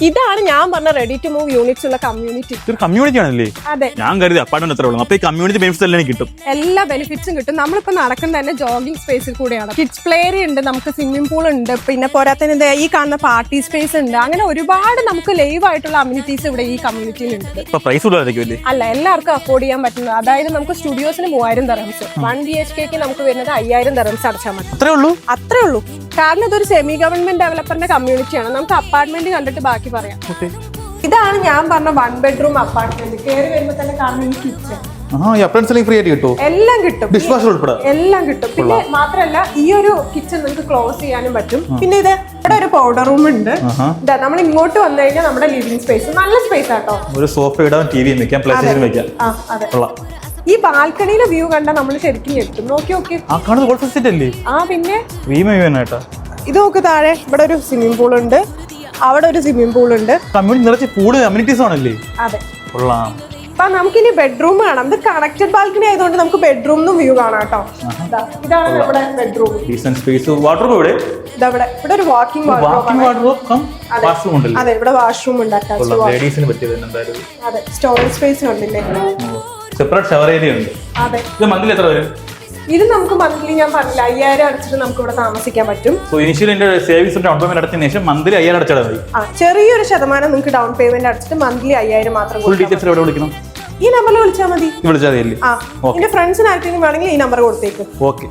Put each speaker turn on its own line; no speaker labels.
ഇതാണ് ഞാൻ പറഞ്ഞ റെഡി ടു മൂവ് യൂണിറ്റ്സ് ഉള്ള കമ്മ്യൂണിറ്റി.
ഒരു കമ്മ്യൂണിറ്റി ആണല്ലേ?
അതെ,
ഞാൻ കരുതി അപ്പാർട്ട്മെന്റ് അത്രേ ഉള്ളൂ. അപ്പൊ ഈ കമ്മ്യൂണിറ്റി ബെനിഫിറ്റ്സ് എല്ലാം കിട്ടും.
എല്ലാ ബെനിഫിറ്റ്സും കിട്ടും. നമ്മളിപ്പോ നടക്കുന്ന തന്നെ ജോഗിംഗ് സ്പേസിൽ കൂടെയാണ്. കിഡ്സ് പ്ലേ ഏരിയ ഉണ്ട്, നമുക്ക് സ്വിമ്മിംഗ് പൂൾ ഉണ്ട്, പിന്നെ പോരാത്തതിന് ഈ കാണുന്ന പാർട്ടി സ്പേസ് ഉണ്ട്. അങ്ങനെ ഒരുപാട് നമുക്ക് ലൈവ് ആയിട്ടുള്ള അമ്യൂണിറ്റീസ് ഇവിടെ ഈ കമ്മ്യൂണിറ്റിയിൽ ഉണ്ട്.
പ്രൈസ് ഉള്ളതായിരിക്കും?
അല്ല, എല്ലാവർക്കും അഫോർഡ് ചെയ്യാൻ പറ്റുന്നത്. അതായത് നമുക്ക് സ്റ്റുഡിയോസിന് 3000 dirhams, 1 BHK നമുക്ക് വരുന്നത് 5000 dirhams അടച്ചാൽ മതി.
അത്രേ ഉള്ളൂ?
അത്രേ ഉള്ളൂ. കാരണം ഇതൊരു സെമി ഗവൺമെന്റ് ഡെവലപ്പറിന്റെ കമ്മ്യൂണിറ്റിയാണ്. നമുക്ക് അപ്പാർട്ട്മെന്റ് കണ്ടിട്ട് ബാക്കി പറയാം. ഇതാണ് ഞാൻ പറഞ്ഞ 1 bedroom അപ്പാർട്ട്മെന്റ്. കയറി വരുമ്പോൾ തന്നെ കാണുന്ന ഈ കിച്ചൺ എല്ലാം കിട്ടും. എല്ലാം കിട്ടും. പിന്നെ മാത്രല്ല ഈ ഒരു കിച്ചൺ നിങ്ങൾക്ക് ക്ലോസ് ചെയ്യാനും പറ്റും. പിന്നെ ഇവിടെ ഒരു പൗഡർ റൂം ഉണ്ട്. നമ്മൾ ഇങ്ങോട്ട് വന്നു കഴിഞ്ഞാൽ നമ്മുടെ ലിവിംഗ് സ്പേസ് നല്ല സ്പേസ് ആട്ടോ.
ഒരു സോഫ ഇടാം, ടിവി വെക്കാം, പ്ലേ സ്റ്റേഷൻ വെക്കാം.
അതെ. ഈ ബാൽക്കണിയിലെ വ്യൂ കണ്ടാൽ നമ്മൾ ശരിക്കും ഞെട്ടും. നോക്കി നോക്കി. പിന്നെ ഇത് നോക്ക്, താഴെ ഇവിടെ ഒരു സ്വിമ്മിംഗ് പൂൾ ഉണ്ട്, അവിടെ ഒരു സ്വിമ്മിംഗ് പൂൾ ഉണ്ട്. അതെ. അപ്പൊ നമുക്കിനി ബെഡ്റൂം കാണാം. ഇത് കണക്റ്റഡ് ബാൽക്കണി ആയതുകൊണ്ട് നമുക്ക് ബെഡ്റൂമിനും വ്യൂ കാണാം കേട്ടോ. ഇതാണ് നമ്മുടെ ബെഡ്റൂം. ഇവിടെ ഒരു വാക്കിംഗ് വാർഡ്രോബ്. അതെ, ഇവിടെ വാഷ്റൂം ഉണ്ട്. അതെ, സ്റ്റോറേജ് സ്പേസ് ഉണ്ടല്ലേ.
സെപ്പറേറ്റ് ഷവർ ഏരിയ ഉണ്ട്.
അതെ.
ഇത് മന്ത്ലി എത്ര വരും?
ഇത് നമുക്ക് മന്ത്ലി ഞാൻ പറഞ്ഞില്ല 5000 അടച്ചിട്ട് നമുക്ക് ഇവിടെ താമസിക്കാൻ പറ്റും.
സേവിങ്സ് ഡൗൺ പേയ്മെന്റ് അടച്ചതിന് ശേഷം മന്ത്ലി 5000 അടച്ചാൽ മതി.
ചെറിയൊരു ശതമാനം നിങ്ങൾക്ക് ഡൗൺ പേയ്മെന്റ് അടച്ചിട്ട് മന്ത്ലി 5000 മാത്രം.
ഫുൾ ഡീറ്റെയിൽസ് എവിടെ വിളിക്കണം?
ഈ നമ്പറിൽ വിളിച്ചാൽ മതി.
വിളിച്ചാൽ മതി.
എന്റെ ഫ്രണ്ട്സിന് ആർക്കെങ്കിലും വേണമെങ്കിൽ ഈ നമ്പർ കൊടുത്തേക്കും.
ഓക്കെ.